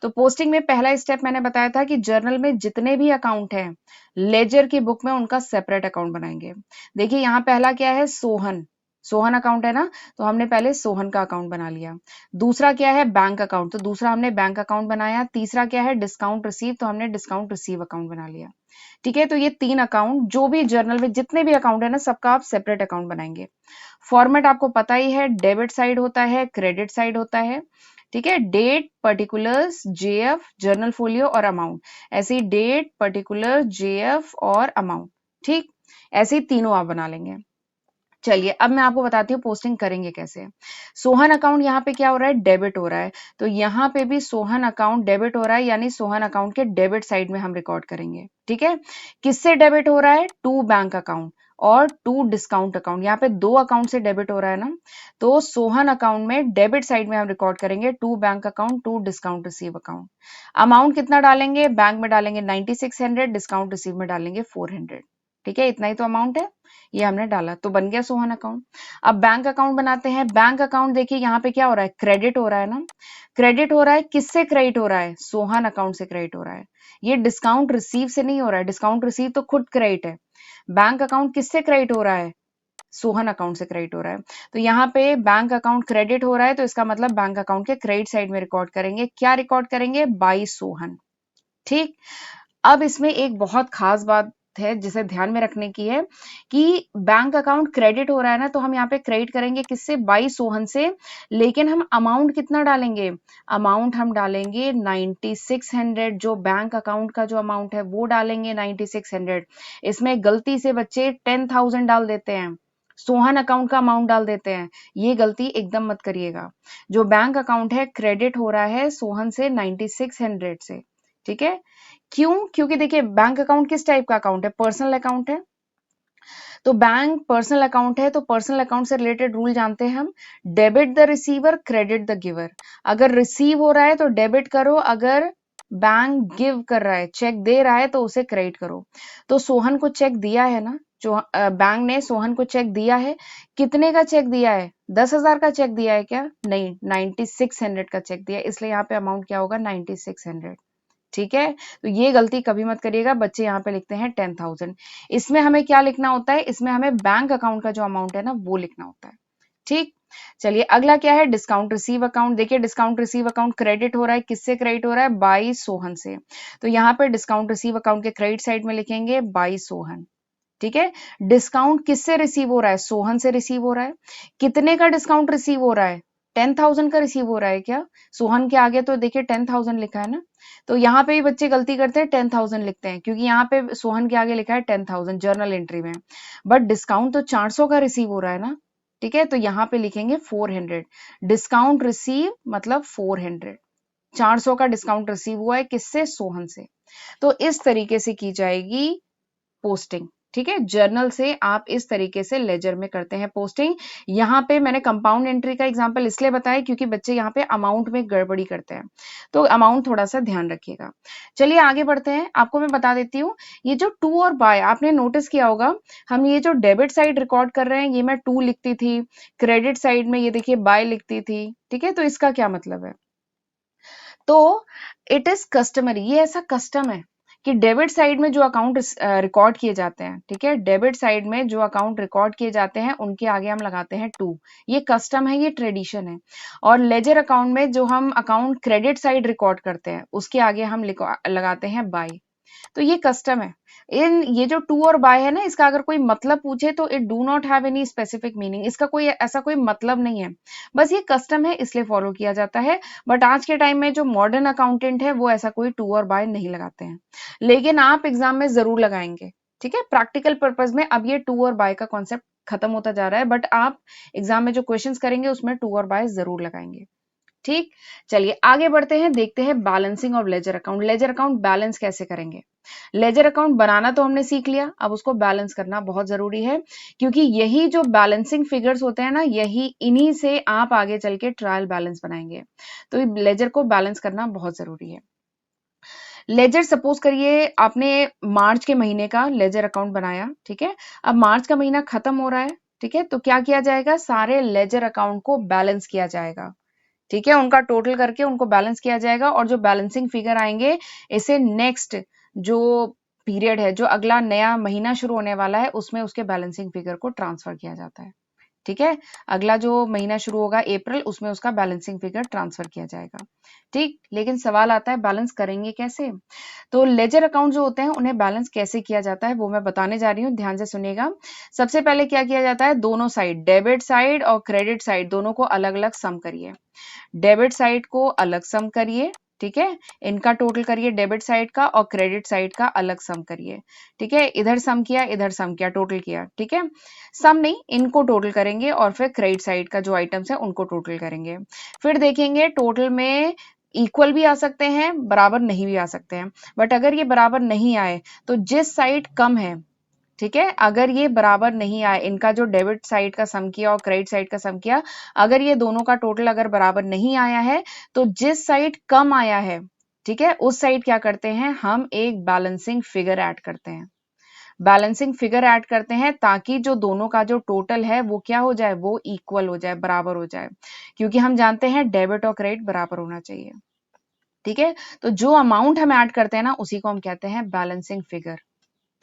तो पोस्टिंग में पहला स्टेप मैंने बताया था कि जर्नल में जितने भी अकाउंट हैं, लेजर की बुक में उनका सेपरेट अकाउंट बनाएंगे। देखिए, यहाँ पहला क्या है, सोहन। सोहन अकाउंट है ना, तो हमने पहले सोहन का अकाउंट बना लिया। दूसरा क्या है, बैंक अकाउंट, तो दूसरा हमने बैंक अकाउंट बनाया। तीसरा क्या है, डिस्काउंट रिसीव, तो हमने डिस्काउंट रिसीव अकाउंट बना लिया। ठीक है, तो ये 3 अकाउंट, जो भी जर्नल में जितने भी अकाउंट है ना, सबका आप सेपरेट अकाउंट बनाएंगे। फॉर्मेट आपको पता ही है, डेबिट साइड होता है, क्रेडिट साइड होता है। ठीक है, date, particulars, JF, journal folio और अमाउंट। ऐसे ही डेट, पर्टिकुलर, जेएफ और अमाउंट। ठीक, ऐसे ही तीनों आप बना लेंगे। चलिए, अब मैं आपको बताती हूँ पोस्टिंग करेंगे कैसे। सोहन अकाउंट यहाँ पे क्या हो रहा है, डेबिट हो रहा है, तो यहाँ पे भी सोहन अकाउंट डेबिट हो रहा है, यानी सोहन अकाउंट के डेबिट साइड में हम रिकॉर्ड करेंगे। ठीक है, किससे डेबिट हो रहा है, टू बैंक अकाउंट और टू डिस्काउंट अकाउंट। यहाँ पे 2 अकाउंट से डेबिट हो रहा है ना, तो सोहन अकाउंट में डेबिट साइड में हम रिकॉर्ड करेंगे to bank account to discount receive account. Amount कितना डालेंगे, बैंक में डालेंगे 9600, डिस्काउंट रिसीव में डालेंगे 400। ठीक है, इतना ही तो अमाउंट है, ये हमने डाला तो बन गया सोहन अकाउंट। अब बैंक अकाउंट बनाते हैं। बैंक अकाउंट देखिए, यहाँ पे क्या हो रहा है, क्रेडिट हो रहा है ना। क्रेडिट हो रहा है, किससे क्रेडिट हो रहा है, सोहन अकाउंट से क्रेडिट हो रहा है। ये डिस्काउंट रिसीव से नहीं हो रहा है, डिस्काउंट रिसीव तो खुद क्रेडिट है। बैंक अकाउंट किससे क्रेडिट हो रहा है, सोहन अकाउंट से क्रेडिट हो रहा है। तो यहाँ पे बैंक अकाउंट क्रेडिट हो रहा है, तो इसका मतलब बैंक अकाउंट के क्रेडिट साइड में रिकॉर्ड करेंगे। क्या रिकॉर्ड करेंगे, बाई सोहन। ठीक, अब इसमें एक बहुत खास बात है जिसे ध्यान में रखने की है कि बैंक अकाउंट क्रेडिट हो रहा है ना, तो हम यहाँ पे क्रेडिट करेंगे किससे, बाई सोहन से। लेकिन हम अमाउंट कितना डालेंगे, अमाउंट हम डालेंगे 9600। जो बैंक अकाउंट का जो अमाउंट है वो डालेंगे 9600। इसमें गलती से बच्चे 10,000 डाल देते हैं, सोहन अकाउंट का अमाउंट डाल देते हैं। ये गलती एकदम मत करिएगा। जो बैंक अकाउंट है क्रेडिट हो रहा है सोहन से 9600 से। ठीक है, क्यों, क्योंकि देखिए, बैंक अकाउंट किस टाइप का अकाउंट है, पर्सनल अकाउंट है। तो बैंक पर्सनल अकाउंट है, तो पर्सनल अकाउंट से रिलेटेड रूल जानते हैं हम, debit the receiver, credit the giver. अगर रिसीव हो रहा है तो डेबिट करो, अगर बैंक गिव कर रहा है, चेक दे रहा है, तो उसे क्रेडिट करो। तो सोहन को चेक दिया है ना, जो बैंक ने सोहन को चेक दिया है। कितने का चेक दिया है, 10,000 का चेक दिया है क्या, नहीं, 9600 का चेक दिया है, इसलिए यहाँ पे अमाउंट क्या होगा, 9600। ठीक है, तो ये गलती कभी मत करिएगा, बच्चे यहाँ पे लिखते हैं 10,000। इसमें हमें क्या लिखना होता है, इसमें हमें बैंक अकाउंट का जो अमाउंट है ना वो लिखना होता है। ठीक, चलिए अगला क्या है, डिस्काउंट रिसीव अकाउंट। देखिए डिस्काउंट रिसीव अकाउंट क्रेडिट हो रहा है, किससे क्रेडिट हो रहा है, बाई सोहन से। तो यहाँ पे डिस्काउंट रिसीव अकाउंट के क्रेडिट साइड में लिखेंगे बाई सोहन। ठीक है, डिस्काउंट किससे रिसीव हो रहा है, सोहन से रिसीव हो रहा है। कितने का डिस्काउंट रिसीव हो रहा है, 10,000 का रिसीव हो रहा है क्या, सोहन के आगे तो देखिए 10,000 लिखा है ना, तो यहाँ पे भी बच्चे गलती करते हैं 10,000 लिखते हैं, क्योंकि यहाँ पे सोहन के आगे लिखा है 10,000 जर्नल एंट्री में, बट डिस्काउंट तो 400 का रिसीव हो रहा है ना। ठीक है, तो यहाँ पे लिखेंगे 400, डिस्काउंट रिसीव मतलब 400, 400 का डिस्काउंट रिसीव हुआ है किससे, सोहन से। तो इस तरीके से की जाएगी पोस्टिंग। ठीक है, जर्नल से आप इस तरीके से लेजर में करते हैं पोस्टिंग। यहाँ पे मैंने कंपाउंड एंट्री का एग्जांपल इसलिए बताया क्योंकि बच्चे यहाँ पे अमाउंट में गड़बड़ी करते हैं, तो अमाउंट थोड़ा सा ध्यान रखिएगा। चलिए आगे बढ़ते हैं, आपको मैं बता देती हूँ, ये जो टू और बाय आपने नोटिस किया होगा, हम ये जो डेबिट साइड रिकॉर्ड कर रहे हैं, ये मैं टू लिखती थी, क्रेडिट साइड में ये देखिए बाय लिखती थी। ठीक है, तो इसका क्या मतलब है, तो इट इज कस्टमरी, ये ऐसा कस्टम है कि डेबिट साइड में जो अकाउंट रिकॉर्ड किए जाते हैं, ठीक है, डेबिट साइड में जो अकाउंट रिकॉर्ड किए जाते हैं उनके आगे हम लगाते हैं टू, ये कस्टम है, ये ट्रेडिशन है। और लेजर अकाउंट में जो हम अकाउंट क्रेडिट साइड रिकॉर्ड करते हैं उसके आगे हम लगाते हैं बाय, तो ये कस्टम है। इन ये जो टू और बाय है ना, इसका अगर कोई मतलब पूछे तो it do not have any specific meaning, इसका कोई ऐसा कोई मतलब नहीं है, बस ये कस्टम है इसलिए फॉलो किया जाता है। बट आज के टाइम में जो मॉडर्न अकाउंटेंट है वो ऐसा कोई टू और बाय नहीं लगाते हैं, लेकिन आप एग्जाम में जरूर लगाएंगे। ठीक है, प्रैक्टिकल पर्पज में अब ये टू और बाय का कॉन्सेप्ट खत्म होता जा रहा है, बट आप एग्जाम में जो क्वेश्चंस करेंगे उसमें टू और बाय जरूर लगाएंगे। ठीक, चलिए आगे बढ़ते हैं, देखते हैं balancing of ledger account. Ledger account balance कैसे करेंगे, लेजर अकाउंट बनाना तो हमने सीख लिया, अब उसको बैलेंस करना बहुत जरूरी है, क्योंकि यही जो बैलेंसिंग फिगर्स होते हैं ना, यही इन्हीं से आप आगे चल के ट्रायल बैलेंस बनाएंगे, तो लेजर को बैलेंस करना बहुत जरूरी है। लेजर सपोज करिए आपने मार्च के महीने का लेजर अकाउंट बनाया, ठीक है, अब मार्च का महीना खत्म हो रहा है, ठीक है, तो क्या किया जाएगा, सारे लेजर अकाउंट को बैलेंस किया जाएगा। ठीक है, उनका टोटल करके उनको बैलेंस किया जाएगा, और जो बैलेंसिंग फिगर आएंगे इसे नेक्स्ट जो पीरियड है, जो अगला नया महीना शुरू होने वाला है, उसमें उसके बैलेंसिंग फिगर को ट्रांसफर किया जाता है। ठीक है, अगला जो महीना शुरू होगा अप्रैल, उसमें उसका बैलेंसिंग फिगर ट्रांसफर किया जाएगा। ठीक, लेकिन सवाल आता है बैलेंस करेंगे कैसे, तो लेजर अकाउंट जो होते हैं उन्हें बैलेंस कैसे किया जाता है वो मैं बताने जा रही हूँ, ध्यान से सुनिएगा। सबसे पहले क्या किया जाता है, दोनों साइड डेबिट साइड और क्रेडिट साइड दोनों को अलग अलग सम करिए, डेबिट साइड को अलग सम करिए, ठीक है, इनका टोटल करिए डेबिट साइड का, और क्रेडिट साइड का अलग सम करिए। ठीक है, इधर सम किया इधर सम किया, टोटल किया, ठीक है, सम नहीं, इनको टोटल करेंगे और फिर क्रेडिट साइड का जो आइटम्स है उनको टोटल करेंगे। फिर देखेंगे टोटल में इक्वल भी आ सकते हैं, बराबर नहीं भी आ सकते हैं, बट अगर ये बराबर नहीं आए तो जिस साइड कम है, ठीक है, अगर ये बराबर नहीं आए, इनका जो डेबिट साइड का सम किया और क्रेडिट साइड का सम किया, अगर ये दोनों का टोटल अगर बराबर नहीं आया है, तो जिस साइड कम आया है, ठीक है, उस साइड क्या करते हैं, हम एक बैलेंसिंग फिगर ऐड करते हैं, बैलेंसिंग फिगर ऐड करते हैं ताकि जो दोनों का जो टोटल है वो क्या हो जाए, वो इक्वल हो जाए, बराबर हो जाए, क्योंकि हम जानते हैं डेबिट और क्रेडिट बराबर होना चाहिए। ठीक है, तो जो अमाउंट हम ऐड करते हैं ना उसी को हम कहते हैं बैलेंसिंग फिगर।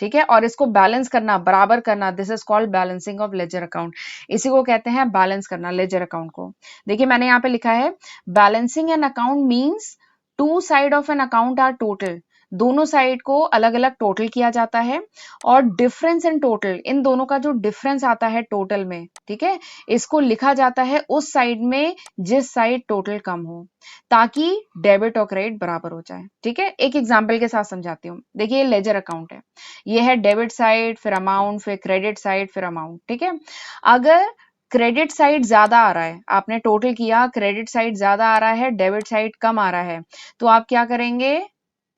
ठीक है, और इसको बैलेंस करना, बराबर करना, this is called balancing of ledger account, इसी को कहते हैं बैलेंस करना लेजर अकाउंट को। देखिए मैंने यहाँ पे लिखा है, balancing an account means two side of an account are total, दोनों साइड को अलग अलग टोटल किया जाता है, और डिफरेंस इन टोटल, इन दोनों का जो डिफरेंस आता है टोटल में, ठीक है, इसको लिखा जाता है उस साइड में जिस साइड टोटल कम हो, ताकि डेबिट और क्रेडिट बराबर हो जाए। ठीक है, एक एग्जांपल के साथ समझाती हूँ, देखिए ये लेजर अकाउंट है, ये है डेबिट साइड फिर अमाउंट फिर क्रेडिट साइड फिर अमाउंट। ठीक है, अगर क्रेडिट साइड ज्यादा आ रहा है, आपने टोटल किया क्रेडिट साइड ज्यादा आ रहा है डेबिट साइड कम आ रहा है, तो आप क्या करेंगे,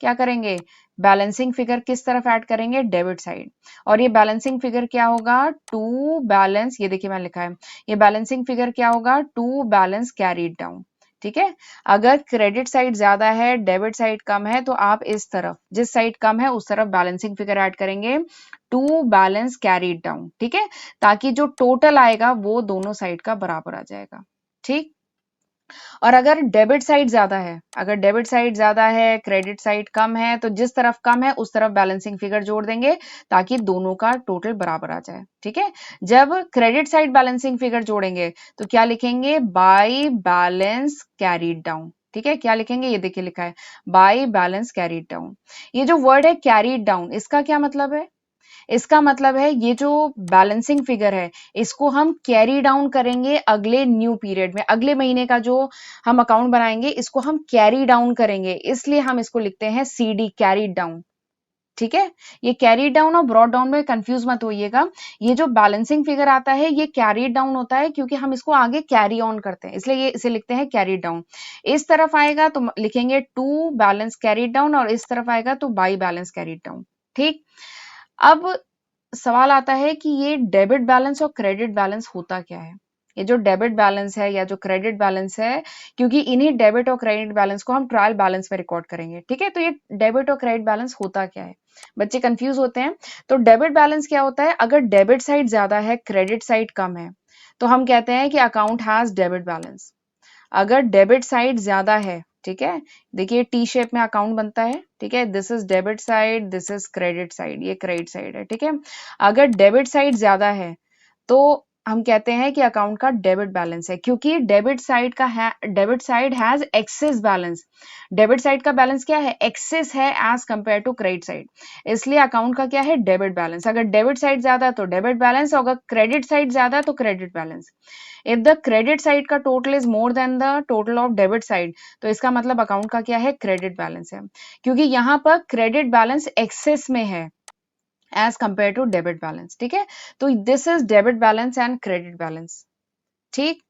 क्या करेंगे, बैलेंसिंग फिगर किस तरफ ऐड करेंगे, डेबिट साइड, और ये बैलेंसिंग फिगर क्या होगा, टू बैलेंस, ये देखिए मैंने लिखा है, ये बैलेंसिंग फिगर क्या होगा, टू बैलेंस कैरीड डाउन। ठीक है, अगर क्रेडिट साइड ज्यादा है डेबिट साइड कम है, तो आप इस तरफ जिस साइड कम है उस तरफ बैलेंसिंग फिगर ऐड करेंगे, टू बैलेंस कैरीड डाउन। ठीक है, ताकि जो टोटल आएगा वो दोनों साइड का बराबर आ जाएगा। ठीक, और अगर डेबिट साइड ज्यादा है, अगर डेबिट साइड ज्यादा है, क्रेडिट साइड कम है, तो जिस तरफ कम है उस तरफ बैलेंसिंग फिगर जोड़ देंगे ताकि दोनों का टोटल बराबर आ जाए। ठीक है, जब क्रेडिट साइड बैलेंसिंग फिगर जोड़ेंगे तो क्या लिखेंगे, बाय बैलेंस कैरीड डाउन। ठीक है, क्या लिखेंगे, ये देखिए लिखा है बाय बैलेंस कैरीड डाउन। ये जो वर्ड है कैरीड डाउन, इसका क्या मतलब है, इसका मतलब है ये जो बैलेंसिंग फिगर है इसको हम कैरी डाउन करेंगे अगले न्यू पीरियड में, अगले महीने का जो हम अकाउंट बनाएंगे इसको हम कैरी डाउन करेंगे, इसलिए हम इसको लिखते हैं सीडी, कैरी डाउन। ठीक है, ये कैरी डाउन और ब्रॉड डाउन में कंफ्यूज मत होइएगा। ये जो बैलेंसिंग फिगर आता है ये कैरी डाउन होता है क्योंकि हम इसको आगे कैरी ऑन करते हैं, इसलिए ये इसे लिखते हैं कैरी डाउन। इस तरफ आएगा तो लिखेंगे टू बैलेंस कैरी डाउन, और इस तरफ आएगा तो बाई बैलेंस कैरी डाउन। ठीक, अब सवाल आता है कि ये डेबिट बैलेंस और क्रेडिट बैलेंस होता क्या है। ये जो डेबिट बैलेंस है या जो क्रेडिट बैलेंस है, क्योंकि इन्हीं डेबिट और क्रेडिट बैलेंस को हम ट्रायल बैलेंस में रिकॉर्ड करेंगे। ठीक है, तो ये डेबिट और क्रेडिट बैलेंस होता क्या है, बच्चे कंफ्यूज होते हैं। तो डेबिट बैलेंस क्या होता है, अगर डेबिट साइड ज्यादा है, क्रेडिट साइड कम है, तो हम कहते हैं कि अकाउंट हैज डेबिट बैलेंस। अगर डेबिट साइड ज्यादा है, ठीक है, देखिए टी शेप में अकाउंट बनता है। ठीक है, this is debit side, this is credit side, ये क्रेडिट साइड है। ठीक है, अगर डेबिट साइड ज्यादा है तो हम कहते हैं कि अकाउंट का डेबिट बैलेंस है, क्योंकि debit side has excess balance. Debit side का बैलेंस क्या है, एक्सेस है as compare to credit side, इसलिए अकाउंट का क्या है, डेबिट बैलेंस। अगर डेबिट साइड ज्यादा है तो डेबिट बैलेंस, और अगर क्रेडिट साइड ज्यादा है तो credit balance. If the credit side का total is more than the total of debit side, तो इसका मतलब अकाउंट का क्या है, क्रेडिट बैलेंस है, क्योंकि यहां पर क्रेडिट बैलेंस एक्सेस में है as compare to debit balance. ठीक है, तो this is debit balance and credit balance. ठीक,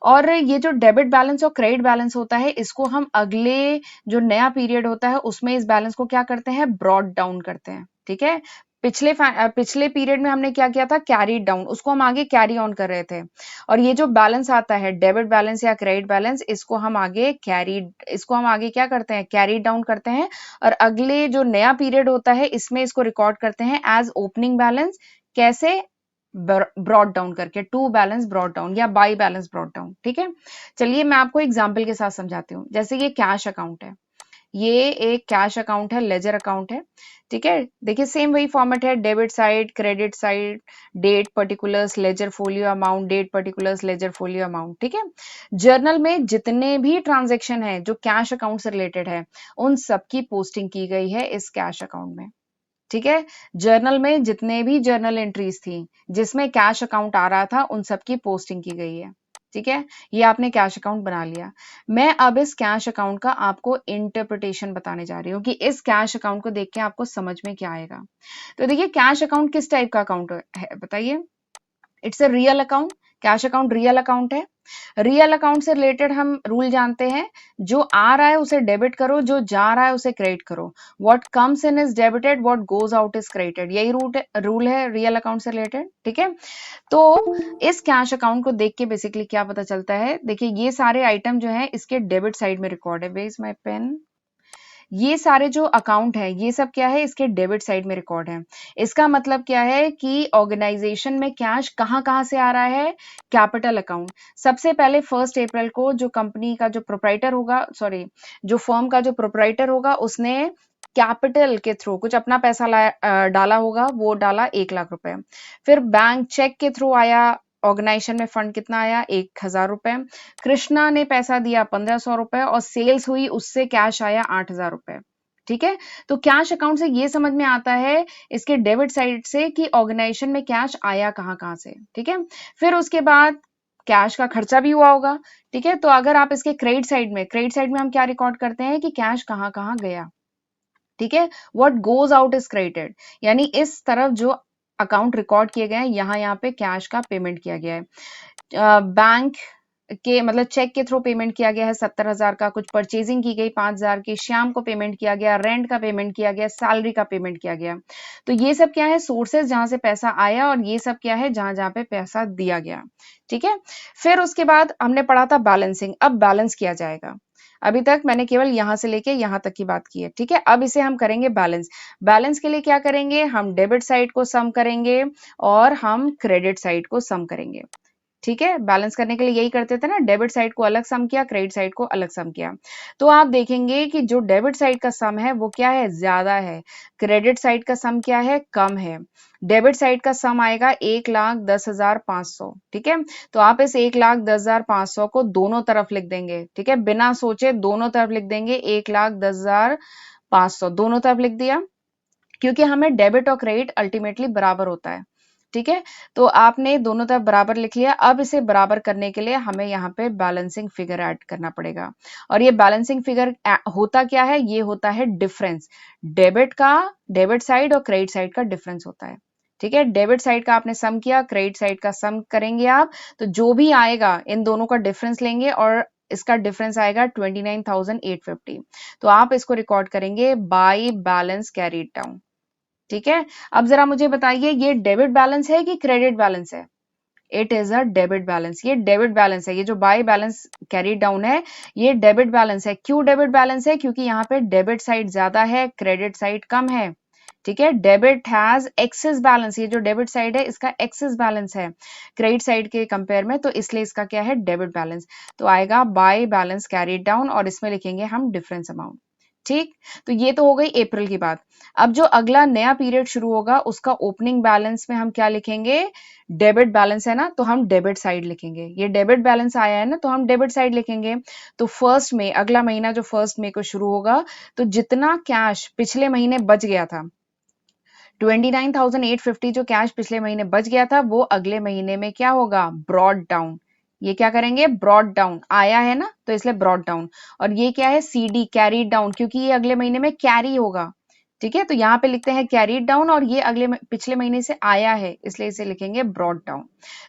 और ये जो डेबिट बैलेंस और क्रेडिट बैलेंस होता है इसको हम अगले जो नया पीरियड होता है उसमें इस बैलेंस को क्या करते हैं, ब्रॉड डाउन करते हैं। ठीक है, पिछले पीरियड में हमने क्या किया था, कैरी डाउन, उसको हम आगे कैरी ऑन कर रहे थे। और ये जो बैलेंस आता है डेबिट बैलेंस या क्रेडिट बैलेंस, इसको हम आगे क्या करते हैं, कैरी डाउन करते हैं, और अगले जो नया पीरियड होता है इसमें इसको रिकॉर्ड करते हैं एज ओपनिंग बैलेंस। कैसे, ब्रॉड डाउन करके, टू बैलेंस ब्रॉड डाउन या बाई बैलेंस ब्रॉड डाउन। ठीक है, चलिए मैं आपको एग्जांपल के साथ समझाती हूँ। जैसे ये कैश अकाउंट है, ये एक कैश अकाउंट है, लेजर अकाउंट है। ठीक है, देखिए सेम वही फॉर्मेट है, debit side, credit side, date particulars, ledger folio amount, date particulars, ledger folio amount. ठीक है, जर्नल में जितने भी ट्रांजेक्शन है जो कैश अकाउंट से रिलेटेड है उन सबकी पोस्टिंग की गई है इस कैश अकाउंट में। ठीक है, जर्नल में जितने भी जर्नल एंट्रीज थी जिसमें कैश अकाउंट आ रहा था उन सबकी पोस्टिंग की गई है। ठीक है, ये आपने कैश अकाउंट बना लिया। मैं अब इस कैश अकाउंट का आपको इंटरप्रिटेशन बताने जा रही हूँ कि इस कैश अकाउंट को देख के आपको समझ में क्या आएगा। तो देखिए कैश अकाउंट किस टाइप का अकाउंट है बताइए, it's a real account. Cash account real account है। रियल अकाउंट से रिलेटेड हम रूल जानते हैं, जो आ रहा है उसे डेबिट करो, जो जा रहा है उसे क्रेडिट करो। What comes in is debited, what goes out is credited, यही रूल है रियल अकाउंट से रिलेटेड। ठीक है, तो इस कैश अकाउंट को देख के बेसिकली क्या पता चलता है, देखिए ये सारे आइटम जो है इसके डेबिट साइड में रिकॉर्ड है। वेयर इज माय पेन, ये सारे जो अकाउंट है ये सब क्या है, इसके डेबिट साइड में रिकॉर्ड है। इसका मतलब क्या है कि ऑर्गेनाइजेशन में कैश कहां कहां से आ रहा है, कैपिटल अकाउंट। सबसे पहले 1 अप्रैल को जो कंपनी का जो प्रोप्राइटर होगा, सॉरी जो फर्म का जो प्रोप्राइटर होगा उसने कैपिटल के थ्रू कुछ अपना पैसा डाला होगा, वो डाला 1 लाख रुपए। फिर बैंक चेक के थ्रू आया, ऑर्गेनाइजेशन में फंड कितना आया, 1,000 रुपए। कृष्णा ने पैसा दिया 1,500 रुपए, और सेल्स हुई उससे कैश आया 8,000 रुपए। ठीक है, तो कैश अकाउंट से ये समझ में आता है इसके डेबिट साइड से कि ऑर्गेनाइजेशन में कैश आया कहां कहां से। ठीक है, फिर उसके बाद कैश का खर्चा भी हुआ होगा। ठीक है, तो अगर आप इसके क्रेडिट साइड में हम क्या रिकॉर्ड करते हैं कि कैश कहां कहां गया। ठीक है, what goes out is credited, यानी इस तरफ जो अकाउंट रिकॉर्ड किए गए हैं यहाँ यहाँ पे कैश का पेमेंट किया गया है। बैंक के मतलब चेक के थ्रू पेमेंट किया गया है 70,000 का, कुछ परचेजिंग की गई 5,000 की, श्याम को पेमेंट किया गया, रेंट का पेमेंट किया गया, सैलरी का पेमेंट किया गया। तो ये सब क्या है, सोर्सेज जहां से पैसा आया, और ये सब क्या है जहां जहां पे पैसा दिया गया। ठीक है, फिर उसके बाद हमने पढ़ा था बैलेंसिंग, अब बैलेंस किया जाएगा। अभी तक मैंने केवल यहां से लेके यहां तक की बात की है। ठीक है, अब इसे हम करेंगे बैलेंस। बैलेंस के लिए क्या करेंगे, हम डेबिट साइड को सम करेंगे और हम क्रेडिट साइड को सम करेंगे। ठीक है, बैलेंस करने के लिए यही करते थे ना, डेबिट साइड को अलग सम किया, क्रेडिट साइड को अलग सम किया। तो आप देखेंगे कि जो डेबिट साइड का सम है वो क्या है, ज्यादा है, क्रेडिट साइड का सम क्या है, कम है। डेबिट साइड का सम आएगा 1,10,500, ठीक है। तो आप इस 1,10,500 को दोनों तरफ लिख देंगे, ठीक है, बिना सोचे दोनों तरफ लिख देंगे, 1,10,500 दोनों तरफ लिख दिया, क्योंकि हमें डेबिट और क्रेडिट अल्टीमेटली बराबर होता है, ठीक है। तो आपने दोनों तरफ बराबर लिख लिया। अब इसे बराबर करने के लिए हमें यहाँ पे बैलेंसिंग फिगर ऐड करना पड़ेगा, और ये बैलेंसिंग फिगर होता क्या है, ये होता है डिफरेंस, डेबिट साइड और क्रेडिट साइड का डिफरेंस होता है, ठीक है। डेबिट साइड का आपने सम किया, क्रेडिट साइड का सम करेंगे आप, तो जो भी आएगा इन दोनों का डिफरेंस लेंगे, और इसका डिफरेंस आएगा 29,850। तो आप इसको रिकॉर्ड करेंगे बाय बैलेंस कैरीड डाउन, ठीक है। अब जरा मुझे बताइए, ये डेबिट बैलेंस है कि क्रेडिट बैलेंस है? It is a debit balance, ये डेबिट बैलेंस है। ये जो बाय बैलेंस कैरी डाउन है, ये डेबिट बैलेंस है। क्यों डेबिट बैलेंस है? क्योंकि यहाँ पे डेबिट साइड ज्यादा है, क्रेडिट साइड कम है, ठीक है। डेबिट हैज एक्सेस बैलेंस, ये जो डेबिट साइड है इसका एक्सेस बैलेंस है क्रेडिट साइड के कंपेयर में, तो इसलिए इसका क्या है, डेबिट बैलेंस। तो आएगा बाय बैलेंस कैरी डाउन, और इसमें लिखेंगे हम डिफरेंस अमाउंट, ठीक। तो ये तो हो गई अप्रैल की बात। अब जो अगला नया पीरियड शुरू होगा उसका ओपनिंग बैलेंस में हम क्या लिखेंगे, डेबिट बैलेंस है ना, तो हम डेबिट साइड लिखेंगे। ये डेबिट बैलेंस आया है ना, तो हम डेबिट साइड लिखेंगे। तो फर्स्ट में, अगला महीना जो फर्स्ट में को शुरू होगा, तो जितना कैश पिछले महीने बच गया था, 29,850 जो कैश पिछले महीने बच गया था, वो अगले महीने में क्या होगा, ब्रॉड डाउन। ये क्या करेंगे, ब्रॉड डाउन, आया है ना तो इसलिए ब्रॉड डाउन। और ये क्या है, सीडी कैरी डाउन, क्योंकि ये अगले महीने में कैरी होगा, ठीक है। तो यहाँ पे लिखते हैं कैरी डाउन, और ये पिछले महीने से आया है, इसलिए इसे लिखेंगे ब्रॉड डाउन।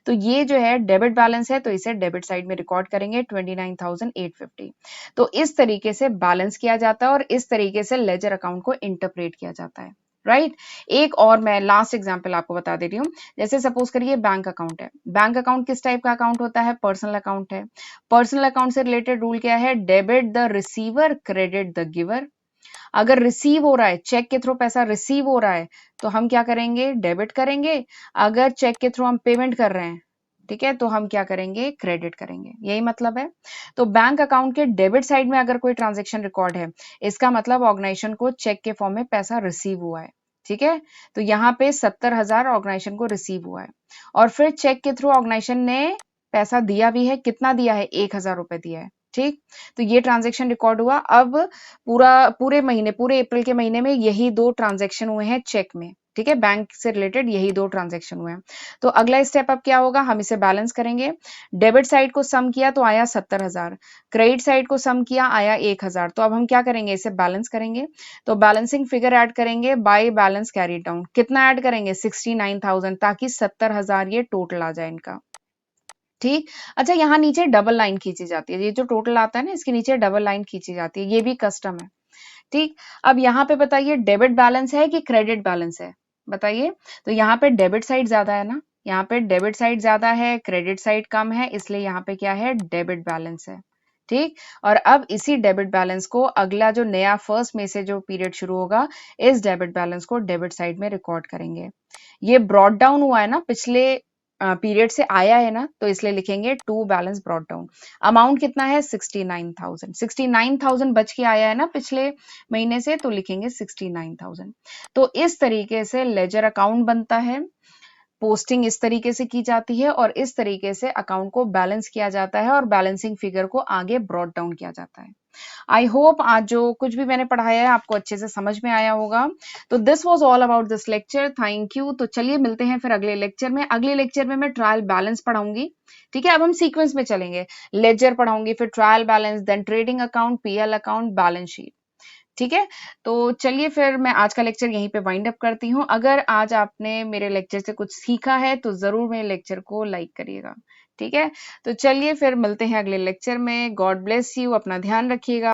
तो ये जो है डेबिट बैलेंस है, तो इसे डेबिट साइड में रिकॉर्ड करेंगे 29,850। तो इस तरीके से बैलेंस किया जाता है, और इस तरीके से लेजर अकाउंट को इंटरप्रेट किया जाता है, राइट। एक और मैं लास्ट एग्जांपल आपको बता दे रही हूँ। जैसे सपोज करिए बैंक अकाउंट है। बैंक अकाउंट किस टाइप का अकाउंट होता है, पर्सनल अकाउंट है। पर्सनल अकाउंट से रिलेटेड रूल क्या है, debit the receiver, credit the giver. अगर रिसीव हो रहा है, चेक के थ्रू पैसा रिसीव हो रहा है, तो हम क्या करेंगे, डेबिट करेंगे। अगर चेक के थ्रू हम पेमेंट कर रहे हैं, ठीक है, तो हम क्या करेंगे, क्रेडिट करेंगे। यही मतलब है। तो बैंक अकाउंट के डेबिट साइड में अगर कोई ट्रांजेक्शन रिकॉर्ड है, इसका मतलब ऑर्गेनाइजेशन को चेक के फॉर्म में पैसा रिसीव हुआ है, ठीक है। तो यहाँ पे 70,000 ऑर्गेनाइजेशन को रिसीव हुआ है, और फिर चेक के थ्रू ऑर्गेनाइजेशन ने पैसा दिया भी है। कितना दिया है, 1,000 रुपए दिया है, ठीक। तो ये ट्रांजेक्शन रिकॉर्ड हुआ। अब पूरे अप्रैल के महीने में यही दो ट्रांजेक्शन हुए हैं चेक में, ठीक है। बैंक से रिलेटेड यही दो ट्रांजेक्शन हुए हैं। तो अगला स्टेप अब क्या होगा, हम इसे बैलेंस करेंगे। डेबिट साइड को सम किया तो आया 70,000, क्रेडिट साइड को सम किया आया 1,000। तो अब हम क्या करेंगे, इसे बैलेंस करेंगे। तो बैलेंसिंग फिगर ऐड करेंगे बाय बैलेंस कैरी डाउन। कितना ऐड करेंगे, 69,000, ताकि 70,000 ये टोटल आ जाए इनका, ठीक। अच्छा, यहाँ नीचे डबल लाइन खींची जाती है, ये जो टोटल आता है ना, इसके नीचे डबल लाइन खींची जाती है, ये भी कस्टम है, ठीक। अब यहाँ पे बताइए, डेबिट बैलेंस है कि क्रेडिट बैलेंस है, बताइए। तो यहाँ पे डेबिट साइड ज्यादा है ना, यहाँ पे डेबिट साइड ज्यादा है, क्रेडिट साइड कम है, इसलिए यहाँ पे क्या है, डेबिट बैलेंस है, ठीक। और अब इसी डेबिट बैलेंस को अगला जो नया फर्स्ट में से जो पीरियड शुरू होगा, इस डेबिट बैलेंस को डेबिट साइड में रिकॉर्ड करेंगे। ये ब्रॉड डाउन हुआ है ना, पिछले पीरियड से आया है ना, तो इसलिए लिखेंगे to balance brought down. Amount कितना है, 69,000, 69,000 बच के आया है ना पिछले महीने से, तो लिखेंगे 69,000। तो इस तरीके से लेजर अकाउंट बनता है। पोस्टिंग इस तरीके से की जाती है, और इस तरीके से अकाउंट को बैलेंस किया जाता है, और बैलेंसिंग फिगर को आगे ब्रॉड डाउन किया जाता है। आई होप आज जो कुछ भी मैंने पढ़ाया है आपको अच्छे से समझ में आया होगा। तो this was all about this lecture, thank you. तो चलिए मिलते हैं फिर अगले लेक्चर में। अगले लेक्चर में मैं ट्रायल बैलेंस पढ़ाऊंगी, ठीक है। अब हम सीक्वेंस में चलेंगे, लेजर पढ़ाऊंगी, फिर trial balance, then trading account, PL account, balance sheet, ठीक है। तो चलिए फिर मैं आज का लेक्चर यहीं पे वाइंड अप करती हूँ। अगर आज आपने मेरे लेक्चर से कुछ सीखा है तो जरूर मेरे लेक्चर को लाइक करिएगा, ठीक है। तो चलिए फिर मिलते हैं अगले लेक्चर में। गॉड ब्लेस यू, अपना ध्यान रखिएगा।